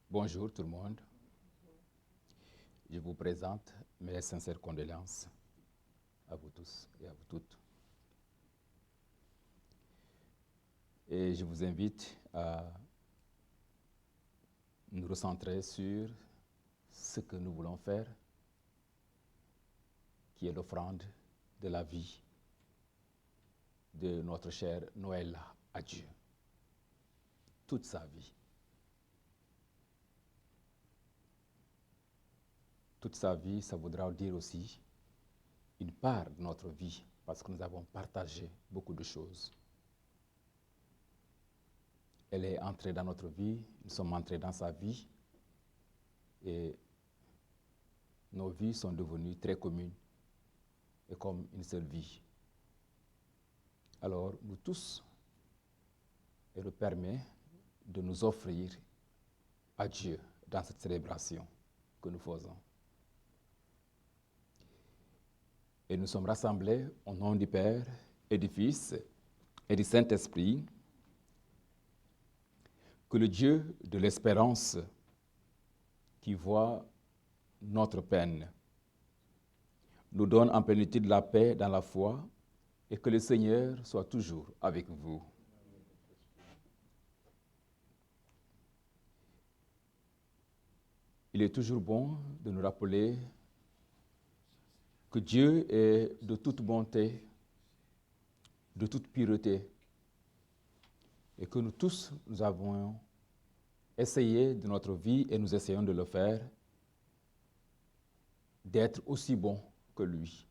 Bonjour tout le monde. Je vous présente mes sincères condoléances à vous tous et à vous toutes. Et je vous invite à nous recentrer sur ce que nous voulons faire, qui est l'offrande de la vie de notre cher Noël à Dieu. Toute sa vie. Toute sa vie, ça voudra dire aussi une part de notre vie, parce que nous avons partagé beaucoup de choses. Elle est entrée dans notre vie, nous sommes entrés dans sa vie, et nos vies sont devenues très communes et comme une seule vie. Alors, nous tous, elle nous permet de nous offrir à Dieu dans cette célébration que nous faisons. Et nous sommes rassemblés au nom du Père et du Fils et du Saint-Esprit, que le Dieu de l'espérance qui voit notre peine nous donne en plénitude la paix dans la foi et que le Seigneur soit toujours avec vous. Il est toujours bon de nous rappeler que Dieu est de toute bonté, de toute pureté, et que nous tous, nous avons essayé de notre vie, et nous essayons de le faire, d'être aussi bons que lui,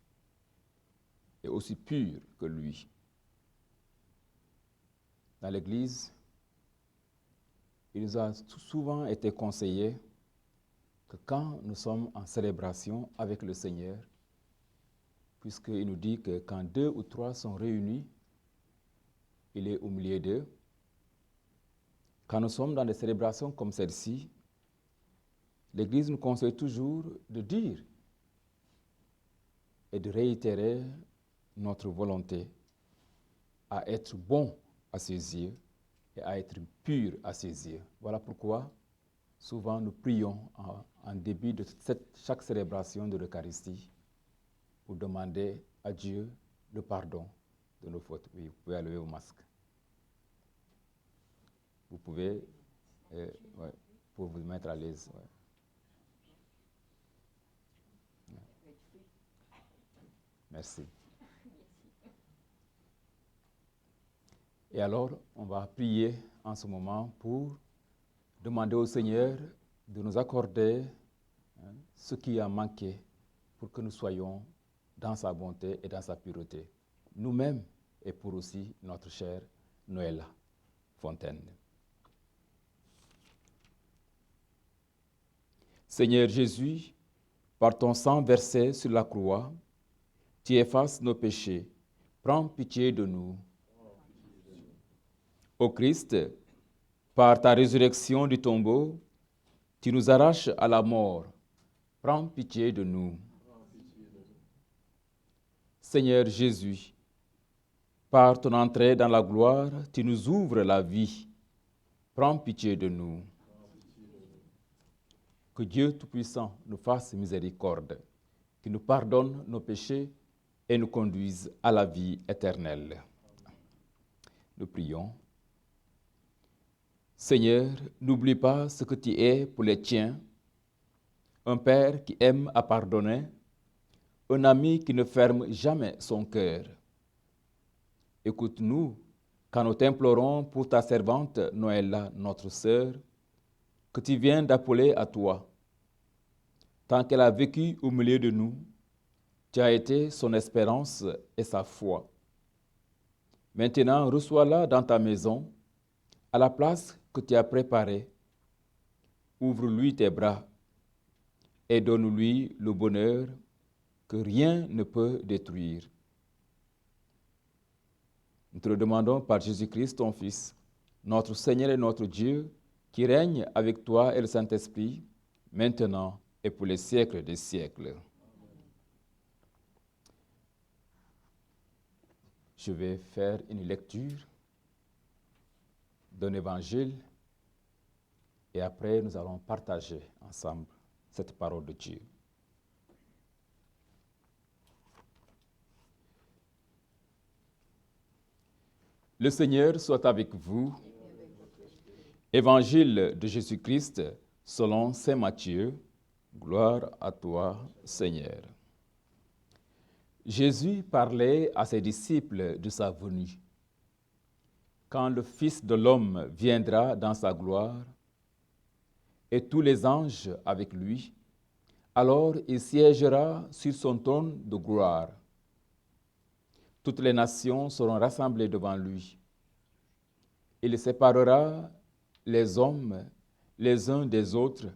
et aussi purs que lui. Dans l'Église, il nous a souvent été conseillé que quand nous sommes en célébration avec le Seigneur, puisqu'il nous dit que quand 2 ou 3 sont réunis, il est au milieu d'eux. Quand nous sommes dans des célébrations comme celle-ci, l'Église nous conseille toujours de dire et de réitérer notre volonté à être bon à ses yeux et à être pur à ses yeux. Voilà pourquoi souvent nous prions en début de chaque célébration de l'Eucharistie pour demander à Dieu le pardon de nos fautes. Oui, vous pouvez enlever vos masques. Vous pouvez, ouais, pour vous mettre à l'aise. Ouais. Merci. Et alors, on va prier en ce moment pour demander au Seigneur de nous accorder ce qui a manqué pour que nous soyons dans sa bonté et dans sa pureté, nous-mêmes et pour aussi notre chère Noëlla Fontaine. Seigneur Jésus, par ton sang versé sur la croix, tu effaces nos péchés. Prends pitié de nous. Ô Christ, par ta résurrection du tombeau, tu nous arraches à la mort. Prends pitié de nous. Seigneur Jésus, par ton entrée dans la gloire, tu nous ouvres la vie. Prends pitié de nous. Que Dieu Tout-Puissant nous fasse miséricorde, qu'il nous pardonne nos péchés et nous conduise à la vie éternelle. Nous prions. Seigneur, n'oublie pas ce que tu es pour les tiens, un Père qui aime à pardonner, un ami qui ne ferme jamais son cœur. Écoute-nous quand nous t'implorons pour ta servante Noëlla, notre sœur, que tu viens d'appeler à toi. Tant qu'elle a vécu au milieu de nous, tu as été son espérance et sa foi. Maintenant, reçois-la dans ta maison, à la place que tu as préparée. Ouvre-lui tes bras et donne-lui le bonheur que rien ne peut détruire. Nous te le demandons par Jésus-Christ, ton Fils, notre Seigneur et notre Dieu, qui règne avec toi et le Saint-Esprit, maintenant et pour les siècles des siècles. Je vais faire une lecture d'un évangile Et après, nous allons partager ensemble cette parole de Dieu. Le Seigneur soit avec vous. Évangile de Jésus-Christ selon saint Matthieu. Gloire à toi, Seigneur. Jésus parlait à ses disciples de sa venue. Quand le Fils de l'homme viendra dans sa gloire, et tous les anges avec lui, alors il siégera sur son trône de gloire. Toutes les nations seront rassemblées devant lui. Il séparera les hommes les uns des autres,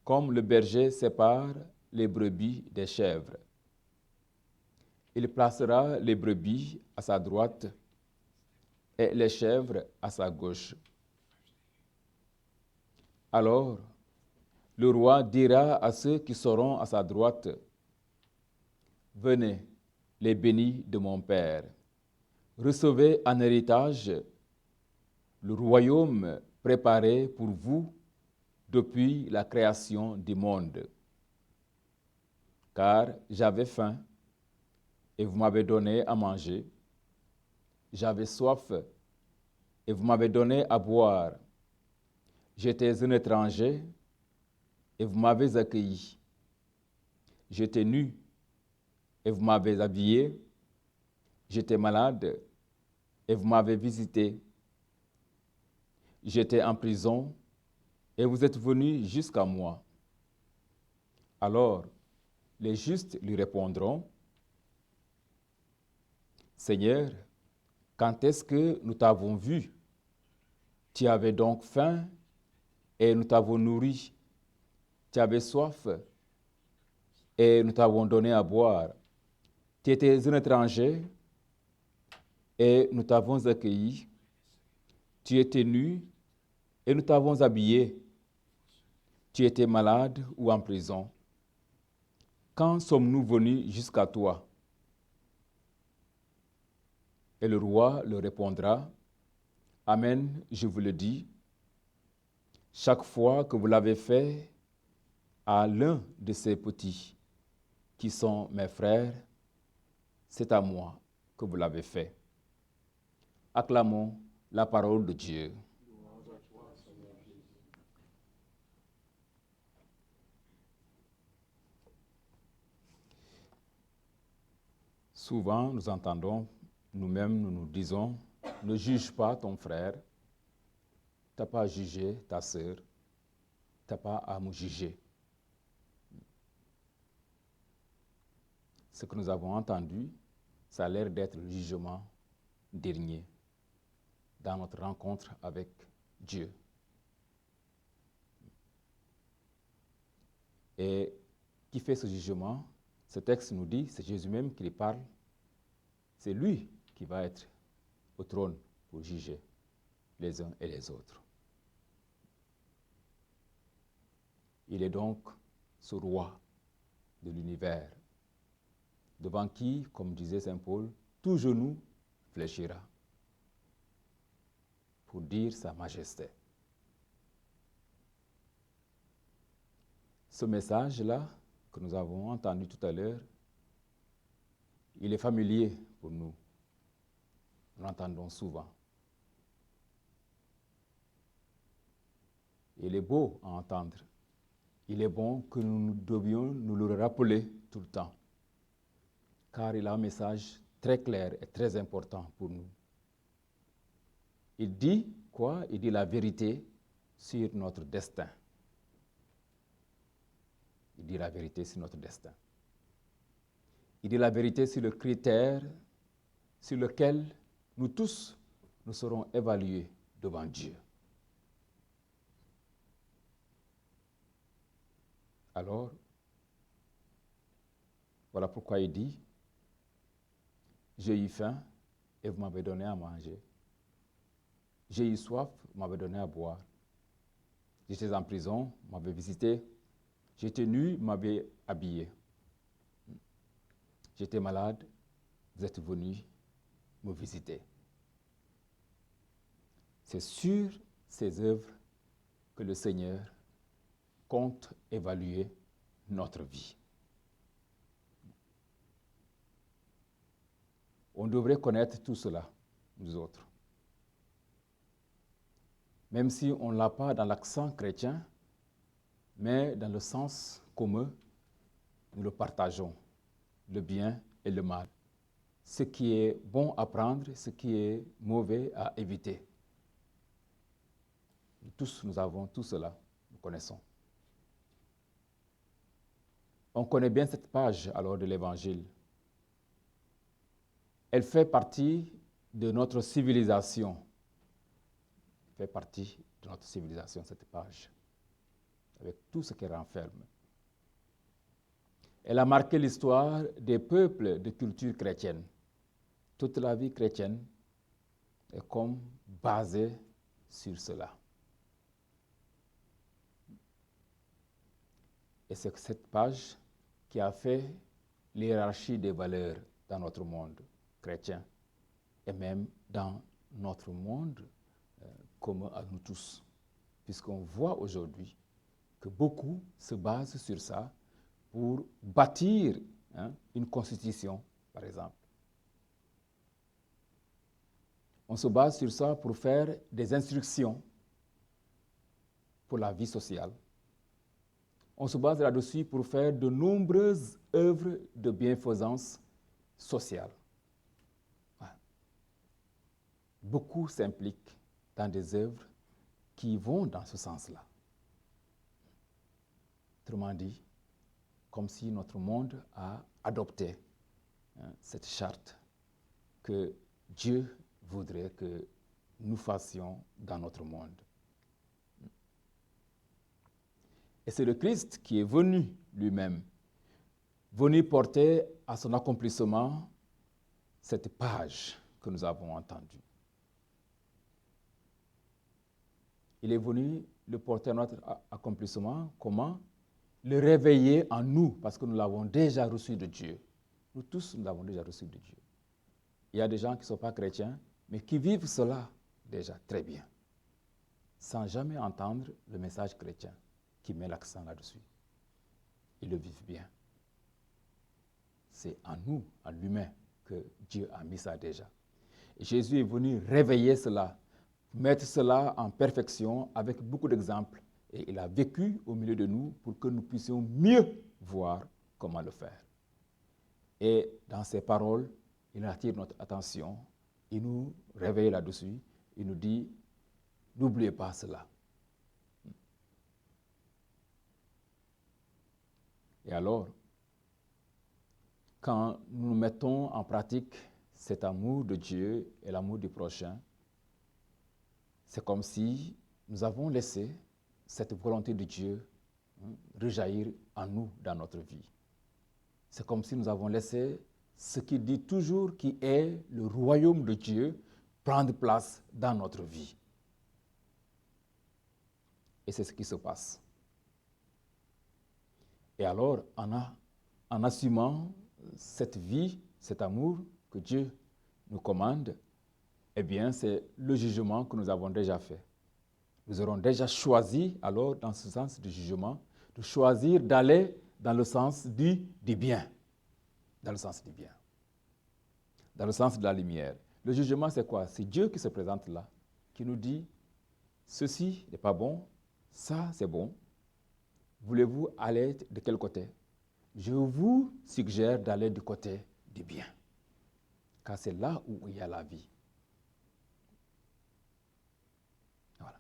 comme le berger sépare les brebis des chèvres. Il placera les brebis à sa droite et les chèvres à sa gauche. Alors, le roi dira à ceux qui seront à sa droite, « Venez, les bénis de mon Père, recevez en héritage le royaume préparé pour vous depuis la création du monde. Car j'avais faim et vous m'avez donné à manger, j'avais soif et vous m'avez donné à boire, j'étais un étranger et vous m'avez accueilli, j'étais nu et vous m'avez habillé, j'étais malade et vous m'avez visité, j'étais en prison et vous êtes venus jusqu'à moi. » Alors, les justes lui répondront, « Seigneur, quand est-ce que nous t'avons vu? Tu avais donc faim et nous t'avons nourri. Tu avais soif et nous t'avons donné à boire. Tu étais un étranger et nous t'avons accueilli. Tu étais nu et nous t'avons habillé. Tu étais malade ou en prison. Quand sommes-nous venus jusqu'à toi? » Et le roi leur répondra, « Amen, je vous le dis, chaque fois que vous l'avez fait à l'un de ces petits qui sont mes frères, c'est à moi que vous l'avez fait. » Acclamons la parole de Dieu. Souvent, nous entendons, nous-mêmes, nous nous disons, ne juge pas ton frère, tu n'as pas à juger ta sœur, tu n'as pas à me juger. Ce que nous avons entendu, ça a l'air d'être le jugement dernier dans notre rencontre avec Dieu. Et qui fait ce jugement? Ce texte nous dit, c'est Jésus même qui parle, c'est lui qui va être au trône pour juger les uns et les autres. Il est donc ce roi de l'univers, devant qui, comme disait saint Paul, tout genou fléchira pour dire sa majesté. Ce message-là que nous avons entendu tout à l'heure, il est familier pour nous. Nous l'entendons souvent. Il est beau à entendre. Il est bon que nous devions nous le rappeler tout le temps, car il a un message très clair et très important pour nous. Il dit quoi? Il dit la vérité sur notre destin. Il dit la vérité sur notre destin. Il dit la vérité sur le critère sur lequel nous tous, nous serons évalués devant Dieu. Alors, voilà pourquoi il dit, j'ai eu faim et vous m'avez donné à manger. J'ai eu soif, vous m'avez donné à boire. J'étais en prison, vous m'avez visité. J'étais nu, vous m'avez habillé. J'étais malade, vous êtes venus me visiter. C'est sur ces œuvres que le Seigneur compte évaluer notre vie. On devrait connaître tout cela, nous autres. Même si on ne l'a pas dans l'accent chrétien, mais dans le sens commun, nous le partageons, le bien et le mal. Ce qui est bon à prendre, ce qui est mauvais à éviter. Tous, nous avons tout cela, nous connaissons. On connaît bien cette page alors de l'Évangile. Elle fait partie de notre civilisation. Elle fait partie de notre civilisation, cette page, avec tout ce qu'elle renferme. Elle a marqué l'histoire des peuples de culture chrétienne. Toute la vie chrétienne est comme basée sur cela. Et c'est cette page qui a fait l'hiérarchie des valeurs dans notre monde chrétien et même dans notre monde commun à nous tous. Puisqu'on voit aujourd'hui que beaucoup se basent sur ça pour bâtir une constitution, par exemple. On se base sur ça pour faire des instructions pour la vie sociale. On se base là-dessus pour faire de nombreuses œuvres de bienfaisance sociale. Ouais. Beaucoup s'impliquent dans des œuvres qui vont dans ce sens-là. Autrement dit, comme si notre monde a adopté cette charte que Dieu voudrait que nous fassions dans notre monde. Et c'est le Christ qui est venu lui-même, venu porter à son accomplissement cette page que nous avons entendue. Il est venu le porter à notre accomplissement. Comment? Le réveiller en nous, parce que nous l'avons déjà reçu de Dieu. Nous tous, nous l'avons déjà reçu de Dieu. Il y a des gens qui ne sont pas chrétiens, mais qui vivent cela déjà très bien, sans jamais entendre le message chrétien qui met l'accent là-dessus. Ils le vivent bien. C'est en nous, en l'humain, que Dieu a mis ça déjà. Et Jésus est venu réveiller cela, mettre cela en perfection avec beaucoup d'exemples. Et il a vécu au milieu de nous pour que nous puissions mieux voir comment le faire. Et dans ses paroles, il attire notre attention, il nous réveille là-dessus, il nous dit, n'oubliez pas cela. Et alors, quand nous mettons en pratique cet amour de Dieu et l'amour du prochain, c'est comme si nous avons laissé cette volonté de Dieu rejaillir en nous dans notre vie. C'est comme si nous avons laissé ce qu'il dit toujours qui est le royaume de Dieu prendre place dans notre vie. Et c'est ce qui se passe. Et alors, en assumant cette vie, cet amour que Dieu nous commande, eh bien, c'est le jugement que nous avons déjà fait. Nous aurons déjà choisi, alors, dans ce sens du jugement, de choisir d'aller dans le sens du bien. Dans le sens du bien. Dans le sens de la lumière. Le jugement, c'est quoi? C'est Dieu qui se présente là, qui nous dit, ceci n'est pas bon, ça c'est bon. Voulez-vous aller de quel côté? Je vous suggère d'aller du côté du bien, car c'est là où il y a la vie. Voilà.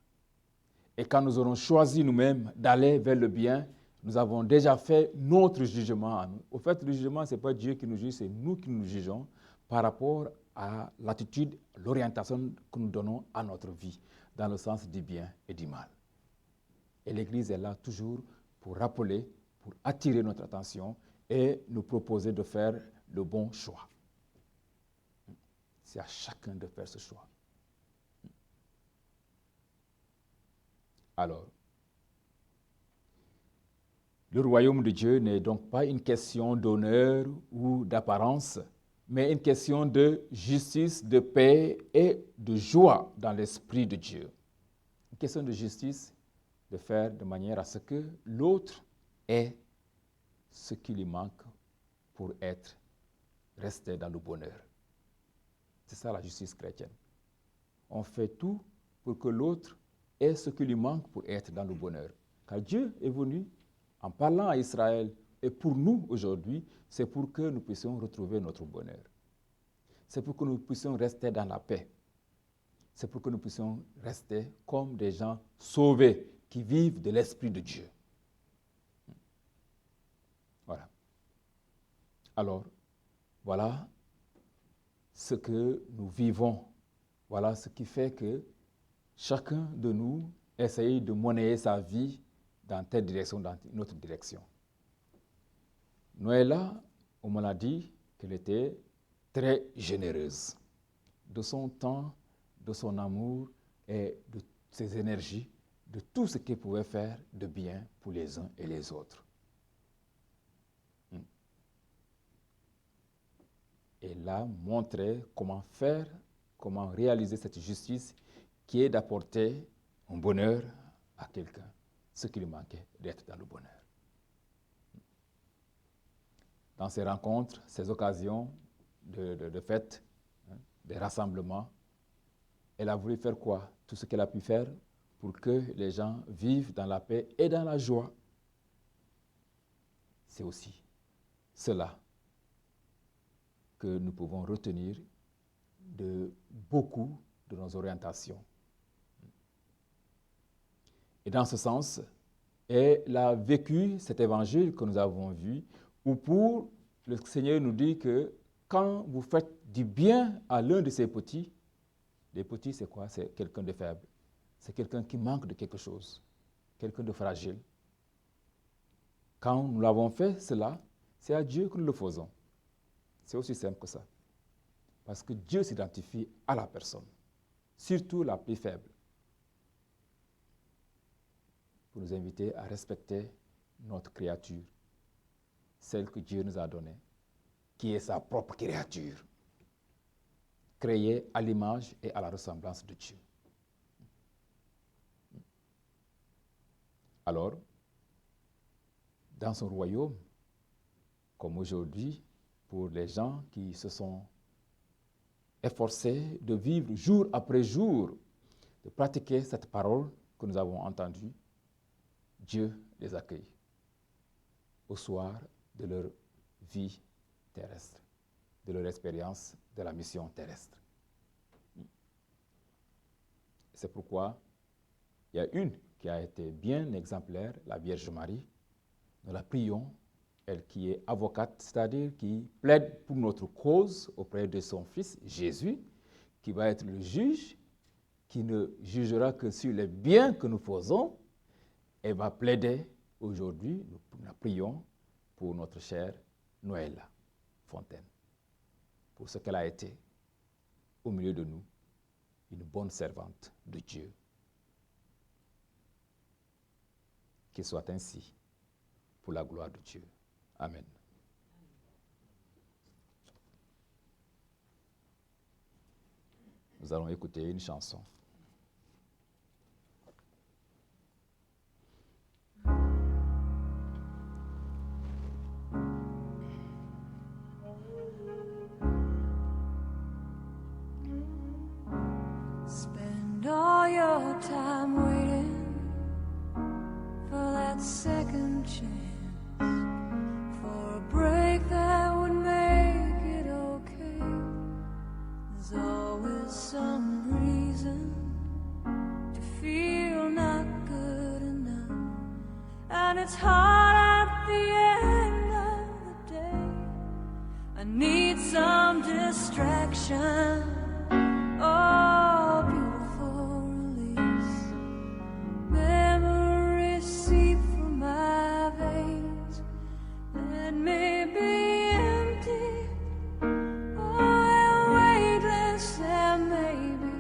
Et quand nous aurons choisi nous-mêmes d'aller vers le bien, nous avons déjà fait notre jugement à nous. Au fait, le jugement, ce n'est pas Dieu qui nous juge, c'est nous qui nous jugeons par rapport à l'attitude, l'orientation que nous donnons à notre vie, dans le sens du bien et du mal. Et l'Église est là toujours pour rappeler, pour attirer notre attention et nous proposer de faire le bon choix. C'est à chacun de faire ce choix. Alors, le royaume de Dieu n'est donc pas une question d'honneur ou d'apparence, mais une question de justice, de paix et de joie dans l'esprit de Dieu. Une question de justice de faire de manière à ce que l'autre ait ce qui lui manque pour rester dans le bonheur. C'est ça la justice chrétienne. On fait tout pour que l'autre ait ce qui lui manque pour être dans le bonheur. Car Dieu est venu en parlant à Israël, et pour nous aujourd'hui, c'est pour que nous puissions retrouver notre bonheur. C'est pour que nous puissions rester dans la paix. C'est pour que nous puissions rester comme des gens sauvés qui vivent de l'Esprit de Dieu. Voilà. Alors, voilà ce que nous vivons. Voilà ce qui fait que chacun de nous essaye de monnayer sa vie dans telle direction, dans une autre direction. Noëlla, on me l'a dit qu'elle était très généreuse de son temps, de son amour et de ses énergies, de tout ce qu'elle pouvait faire de bien pour les uns et les autres. Elle a montré comment faire, comment réaliser cette justice qui est d'apporter un bonheur à quelqu'un, ce qui lui manquait d'être dans le bonheur. Dans ces rencontres, ces occasions de fêtes, des rassemblements, elle a voulu faire quoi? Tout ce qu'elle a pu faire pour que les gens vivent dans la paix et dans la joie. C'est aussi cela que nous pouvons retenir de beaucoup de nos orientations. Et dans ce sens, elle a vécu cet évangile que nous avons vu, où pour le Seigneur nous dit que quand vous faites du bien à l'un de ces petits, les petits c'est quoi? C'est quelqu'un de faible, c'est quelqu'un qui manque de quelque chose, quelqu'un de fragile. Quand nous l'avons fait cela, c'est à Dieu que nous le faisons. C'est aussi simple que ça. Parce que Dieu s'identifie à la personne, surtout la plus faible, pour nous inviter à respecter notre créature, celle que Dieu nous a donnée, qui est sa propre créature, créée à l'image et à la ressemblance de Dieu. Alors, dans son royaume, comme aujourd'hui, pour les gens qui se sont efforcés de vivre jour après jour, de pratiquer cette parole que nous avons entendue, Dieu les accueille au soir de leur vie terrestre, de leur expérience de la mission terrestre. C'est pourquoi il y a une qui a été bien exemplaire, la Vierge Marie. Nous la prions, elle qui est avocate, c'est-à-dire qui plaide pour notre cause auprès de son Fils Jésus, qui va être le juge, qui ne jugera que sur les biens que nous faisons. Elle va plaider aujourd'hui, nous la prions pour notre chère Noëlla Fontaine, pour ce qu'elle a été au milieu de nous, une bonne servante de Dieu. Qu'il soit ainsi pour la gloire de Dieu. Amen. Nous allons écouter une chanson. Spend all your time waiting for that second chance, for a break that would make it okay. There's always some reason to feel not good enough, and it's hard at the end of the day. I need some distraction. Oh, beautiful release. Memories seep from my veins and may be empty. Oh, weightless, and maybe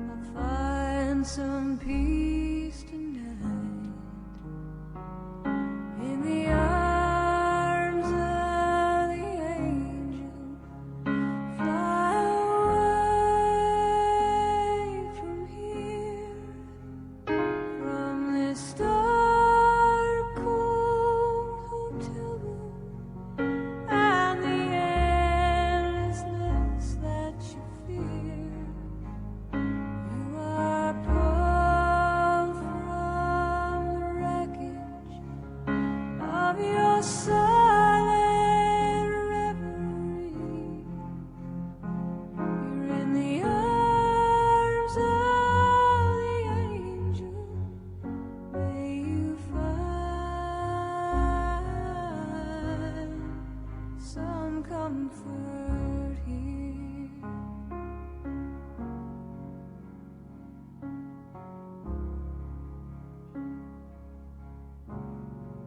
I'll find some peace tonight in the arms of the angel. Fly away. your silent reverie. You're in the arms of the angel. May you find some comfort here.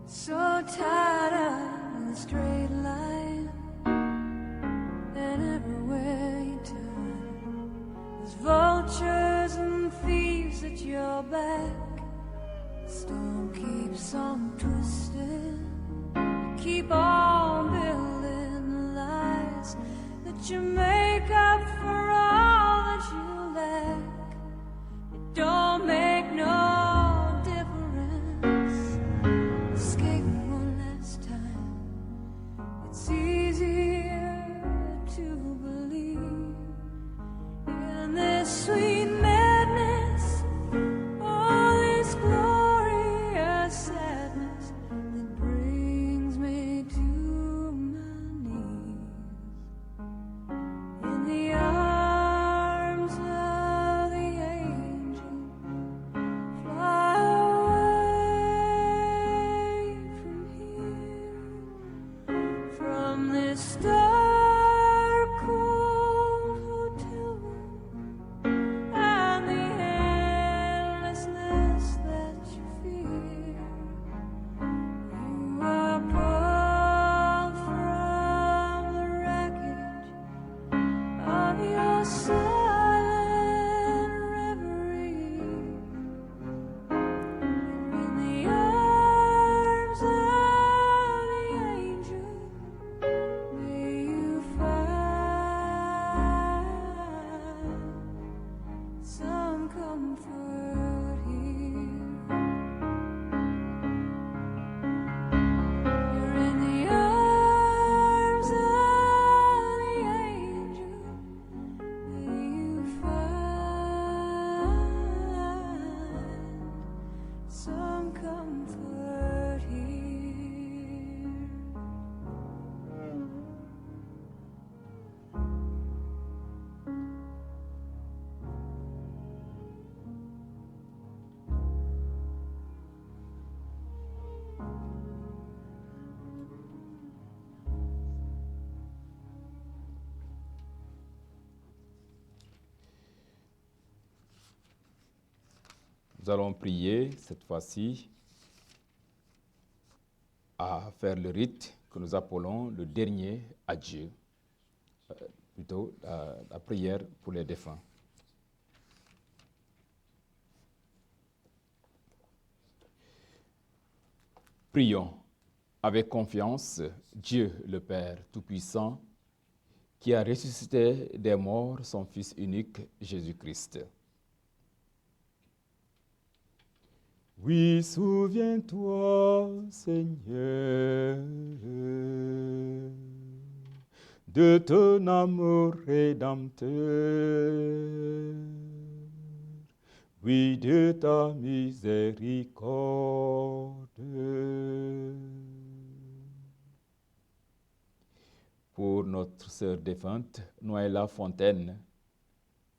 So tired of the straight line, and everywhere you turn, there's vultures and thieves at your back. The storm keeps on twisting. You keep on building the lies that you make up for all that you lack. It don't make no difference. Escape one last time. It's easier to believe in this sweet madness, all this glorious sadness that brings me to my knees. In the arms of the angel, fly away from here, from this dark, cold hotel room, and the endlessness that you fear. You are pulled from the wreckage of your silent reverie. You're in the arms of the angel. May you find some comfort here. You're in the arms of the angel. May you find some comfort here. Nous allons prier cette fois-ci à faire le rite que nous appelons le dernier adieu, plutôt la prière pour les défunts. Prions avec confiance Dieu le Père Tout-Puissant, qui a ressuscité des morts son Fils unique, Jésus-Christ. Oui, souviens-toi, Seigneur, de ton amour rédempteur, oui, de ta miséricorde. Pour notre sœur défunte, Noëlla Fontaine,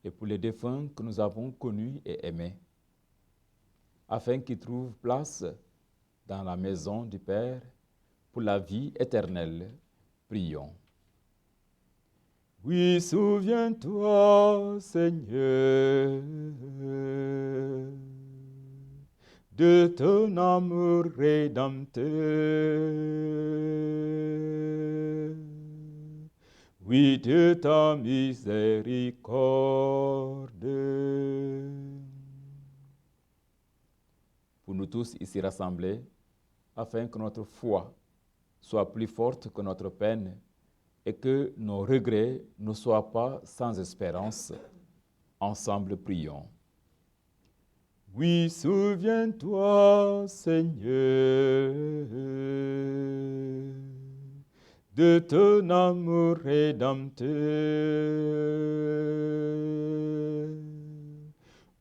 et pour les défunts que nous avons connus et aimés, afin qu'ils trouvent place dans la maison du Père pour la vie éternelle. Prions. Oui, souviens-toi, Seigneur, de ton amour rédempteur, oui, de ta miséricorde. Pour nous tous ici rassemblés, afin que notre foi soit plus forte que notre peine et que nos regrets ne soient pas sans espérance. Ensemble, prions. Oui, souviens-toi, Seigneur, de ton amour rédempteur,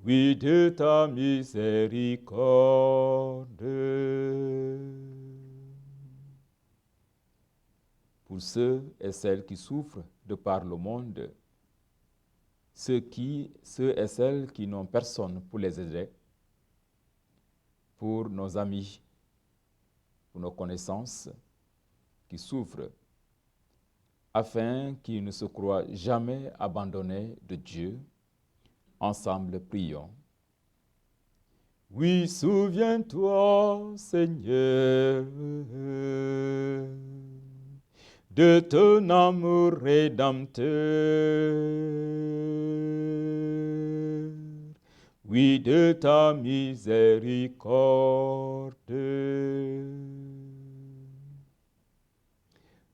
oui, de ta miséricorde. pour ceux et celles qui souffrent de par le monde, ceux et celles qui n'ont personne pour les aider, pour nos amis, pour nos connaissances qui souffrent, afin qu'ils ne se croient jamais abandonnés de Dieu. Ensemble, prions. Oui, souviens-toi, Seigneur, de ton amour rédempteur. Oui, de ta miséricorde.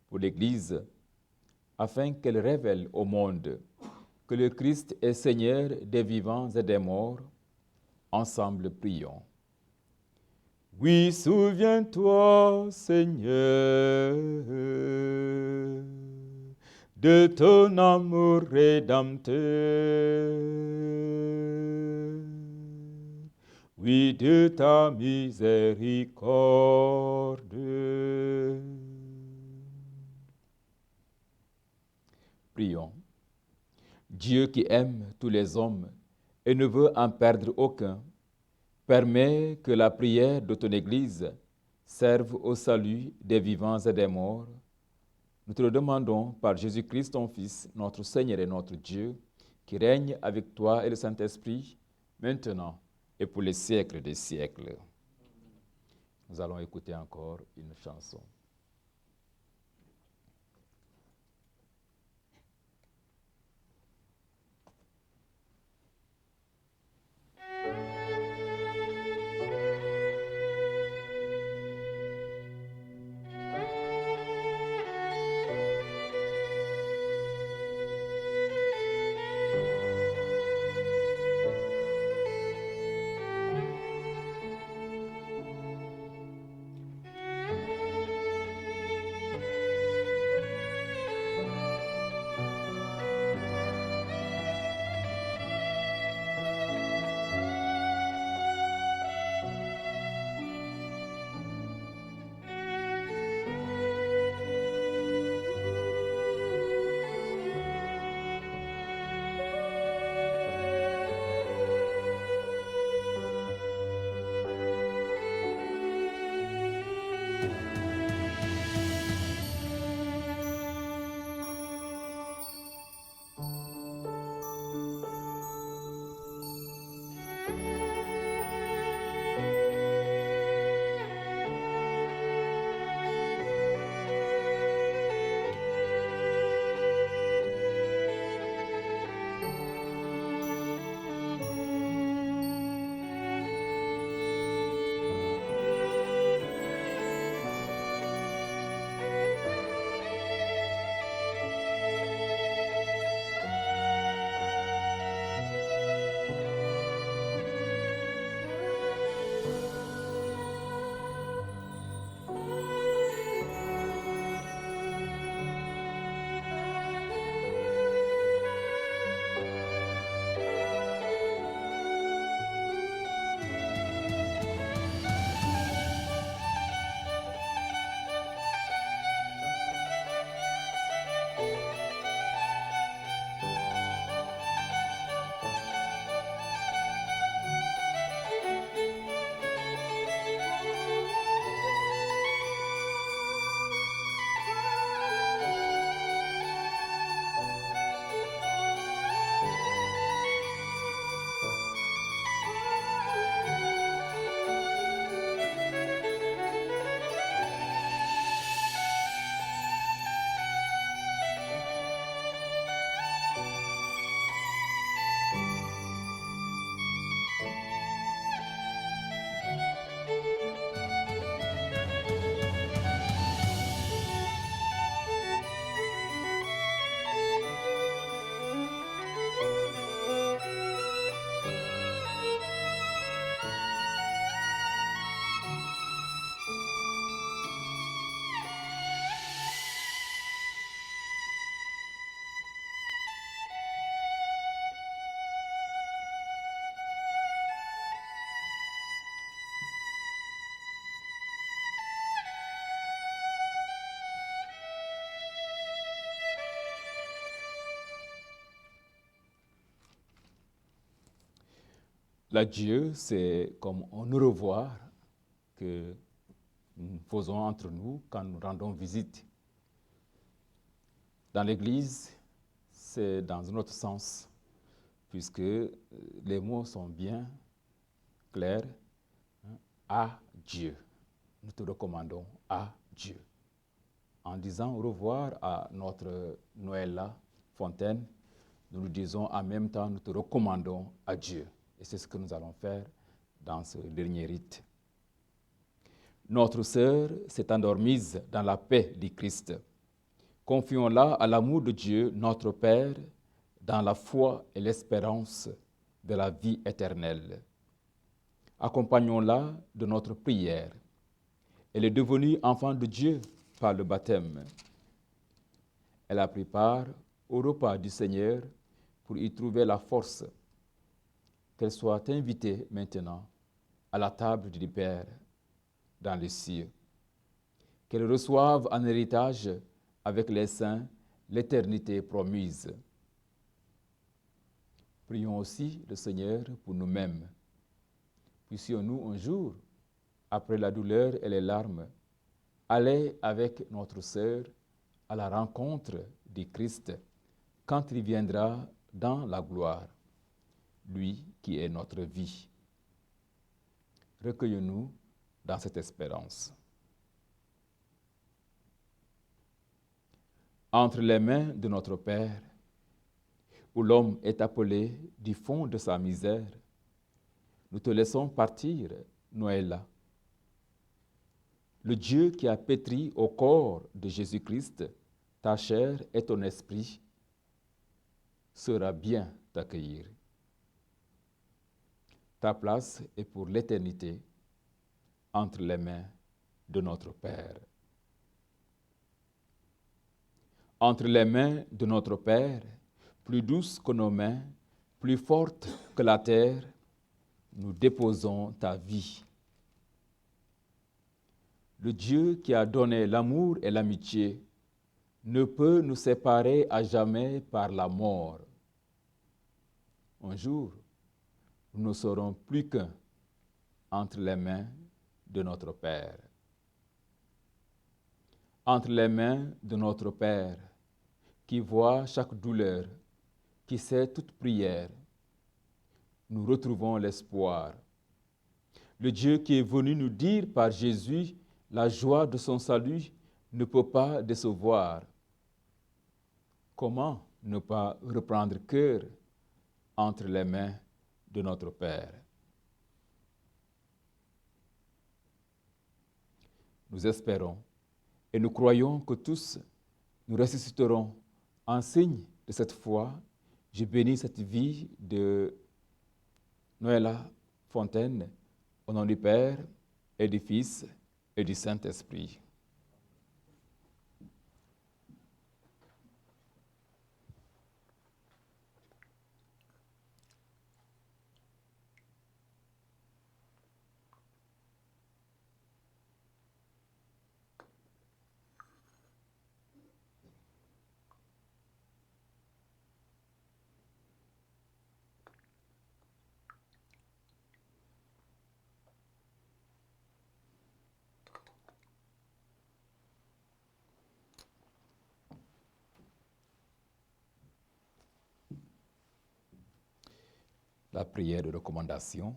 Pour l'Église, afin qu'elle révèle au monde que le Christ est Seigneur des vivants et des morts, ensemble prions. Oui, souviens-toi, Seigneur, de ton amour rédempteur. Oui, de ta miséricorde. Prions. Dieu qui aime tous les hommes et ne veut en perdre aucun, permets que la prière de ton Église serve au salut des vivants et des morts. Nous te le demandons par Jésus-Christ, ton Fils, notre Seigneur et notre Dieu, qui règne avec toi et le Saint-Esprit, maintenant et pour les siècles des siècles. Nous allons écouter encore une chanson. L'adieu, c'est comme un au revoir que nous faisons entre nous quand nous rendons visite. Dans l'Église, c'est dans un autre sens, puisque les mots sont bien clairs. À Dieu. Nous te recommandons à Dieu. En disant au revoir à notre Noëlla Fontaine, nous nous disons en même temps, nous te recommandons à Dieu. Et c'est ce que nous allons faire dans ce dernier rite. Notre sœur s'est endormie dans la paix du Christ. Confions-la à l'amour de Dieu, notre Père, dans la foi et l'espérance de la vie éternelle. Accompagnons-la de notre prière. Elle est devenue enfant de Dieu par le baptême. Elle a pris part au repas du Seigneur pour y trouver la force. Qu'elle soit invitée maintenant à la table du Père dans les cieux. Qu'elle reçoive en héritage avec les saints l'éternité promise. Prions aussi le Seigneur pour nous-mêmes. Puissions-nous un jour, après la douleur et les larmes, aller avec notre sœur à la rencontre du Christ quand il viendra dans la gloire, lui qui est notre vie. Recueillons-nous dans cette espérance. Entre les mains de notre Père, où l'homme est appelé du fond de sa misère, nous te laissons partir, Noëlla. Le Dieu qui a pétri au corps de Jésus-Christ ta chair et ton esprit sera bien t'accueillir. Ta place est pour l'éternité entre les mains de notre Père. Entre les mains de notre Père, plus douces que nos mains, plus fortes que la terre, nous déposons ta vie. Le Dieu qui a donné l'amour et l'amitié ne peut nous séparer à jamais par la mort. Un jour, nous ne serons plus qu'un entre les mains de notre Père. Entre les mains de notre Père, qui voit chaque douleur, qui sait toute prière, nous retrouvons l'espoir. Le Dieu qui est venu nous dire par Jésus la joie de son salut ne peut pas décevoir. Comment ne pas reprendre cœur entre les mains de notre Père? Nous espérons et nous croyons que tous nous ressusciterons en signe de cette foi. Je bénis cette vie de Noëlla Fontaine au nom du Père et du Fils et du Saint-Esprit. La prière de recommandation.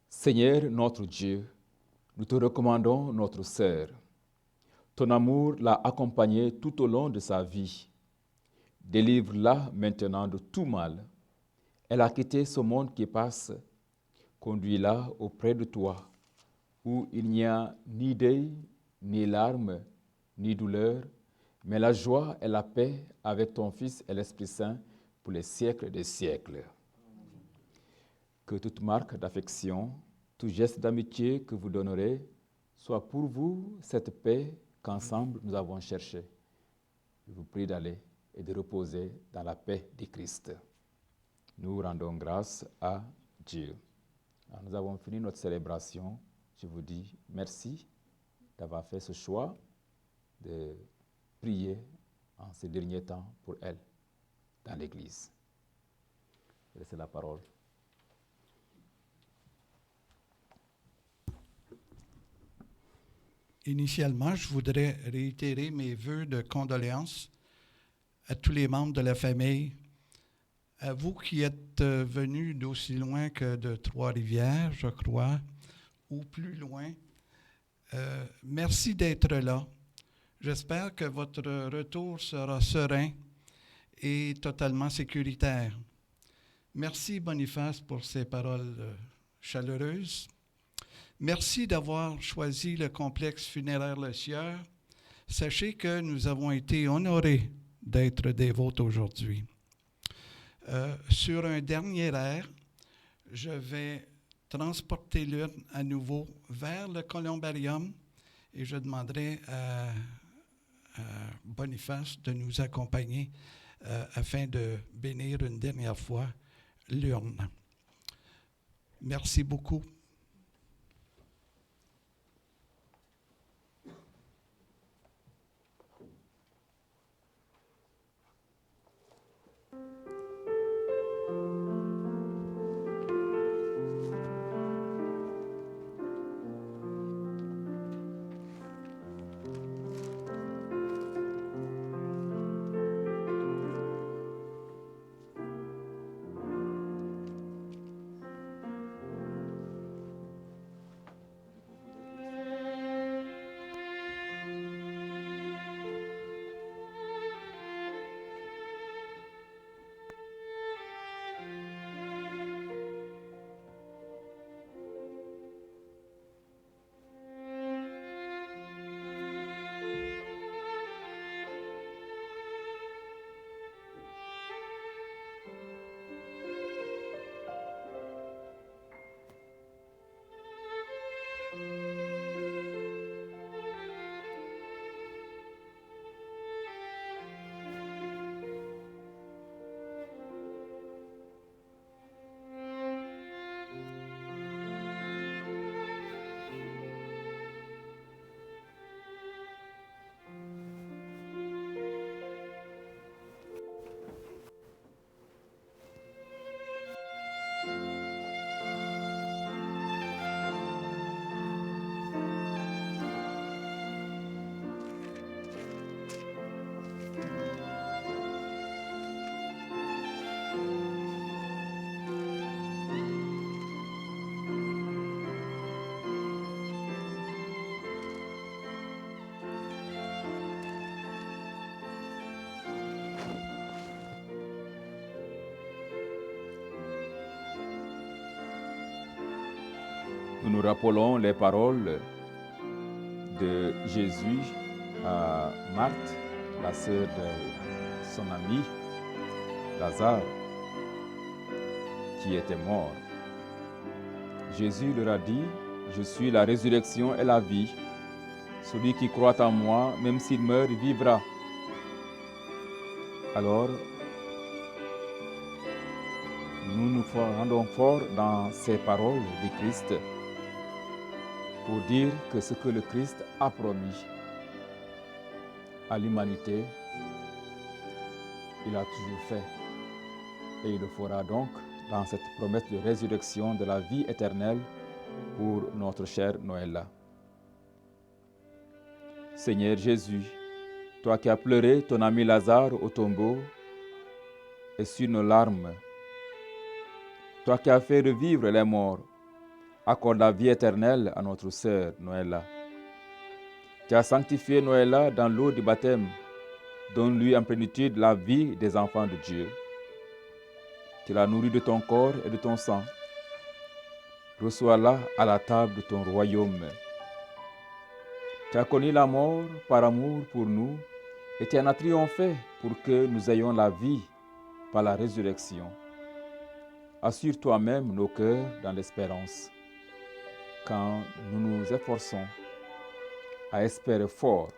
Seigneur notre Dieu, nous te recommandons notre sœur. Ton amour l'a accompagnée tout au long de sa vie. Délivre-la maintenant de tout mal. Elle a quitté ce monde qui passe. Conduis-la auprès de toi, où il n'y a ni deuil, ni larmes, ni douleur, mais la joie et la paix avec ton Fils et l'Esprit Saint pour les siècles des siècles. Que toute marque d'affection, tout geste d'amitié que vous donnerez soit pour vous cette paix qu'ensemble nous avons cherchée. Je vous prie d'aller et de reposer dans la paix du Christ. Nous rendons grâce à Dieu. Alors, nous avons fini notre célébration. Je vous dis merci d'avoir fait ce choix de prier en ces derniers temps pour elle dans l'Église. Laissez la parole. Initialement, je voudrais réitérer mes vœux de condoléances à tous les membres de la famille, à vous qui êtes venus d'aussi loin que de Trois-Rivières, je crois, ou plus loin. Merci d'être là. J'espère que votre retour sera serein et totalement sécuritaire. Merci Boniface pour ces paroles chaleureuses. Merci d'avoir choisi le complexe funéraire Le Sieur. Sachez que nous avons été honorés d'être des vôtres aujourd'hui. Sur un dernier air, je vais transporter l'urne à nouveau vers le columbarium et je demanderai à Boniface de nous accompagner afin de bénir une dernière fois l'urne. Merci beaucoup. Nous nous rappelons les paroles de Jésus à Marthe, la sœur de son ami Lazare, qui était mort. Jésus leur a dit, « Je suis la résurrection et la vie. Celui qui croit en moi, même s'il meurt, vivra. » Alors, nous nous rendons fort dans ces paroles du Christ pour dire que ce que le Christ a promis à l'humanité, il a toujours fait. Et il le fera donc dans cette promesse de résurrection de la vie éternelle pour notre chère Noëlla. Seigneur Jésus, toi qui as pleuré ton ami Lazare au tombeau, essuie nos larmes. Toi qui as fait revivre les morts, accorde la vie éternelle à notre sœur Noëlla. Tu as sanctifié Noëlla dans l'eau du baptême. Donne-lui en plénitude la vie des enfants de Dieu. Tu l'as nourrie de ton corps et de ton sang. Reçois-la à la table de ton royaume. Tu as connu la mort par amour pour nous et tu en as triomphé pour que nous ayons la vie par la résurrection. Assure toi-même nos cœurs dans l'espérance, quand nous nous efforçons à espérer fort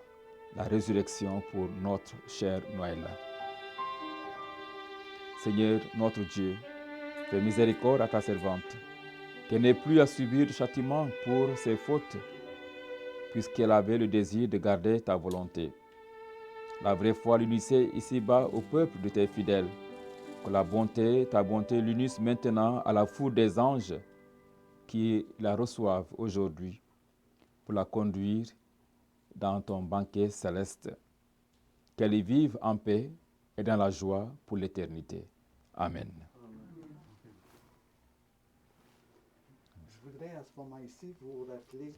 la résurrection pour notre chère Noëlla. Seigneur notre Dieu, fais miséricorde à ta servante, qu'elle n'ait plus à subir de châtiment pour ses fautes, puisqu'elle avait le désir de garder ta volonté. La vraie foi l'unissait ici-bas au peuple de tes fidèles, que ta bonté l'unisse maintenant à la foule des anges qui la reçoivent aujourd'hui pour la conduire dans ton banquet céleste. Qu'elles y vivent en paix et dans la joie pour l'éternité. Amen. Je voudrais à ce moment ici vous rappeler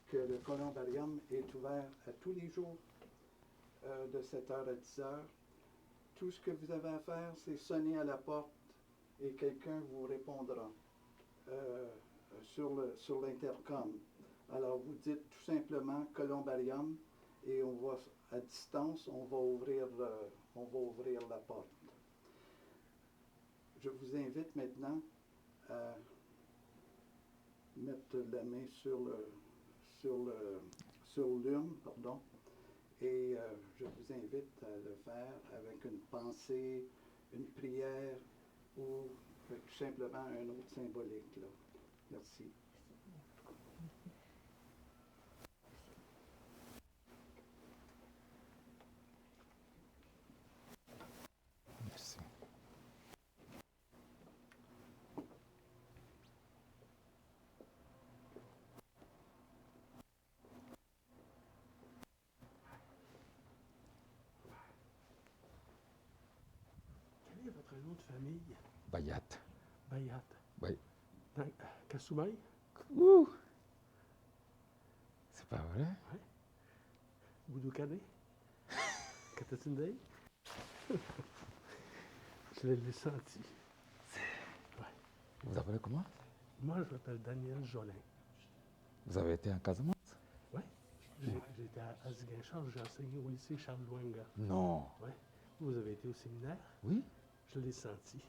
que le columbarium est ouvert à tous les jours de 7h à 10h. Tout ce que vous avez à faire, c'est sonner à la porte et quelqu'un vous répondra sur l'intercom. Alors vous dites tout simplement columbarium et on va à distance, on va ouvrir la porte. Je vous invite maintenant à mettre la main sur l'urne, pardon, et je vous invite à le faire avec une pensée, une prière ou tout simplement un autre symbolique. Là. Merci. Merci. Quel est votre nom de famille? Bayat. Bayat. Oui. Dans Kasumai? Ouh. C'est pas vrai? Boudoukané? Katatunday? Je l'ai senti. Vous appelez comment? Moi, je m'appelle Daniel Jolin. Vous avez été en Casamance? Oui. J'étais à Ziguinchor, j'ai enseigné au lycée Charles Lwanga. Non. Oui. Vous avez été au séminaire? Oui? Je l'ai senti.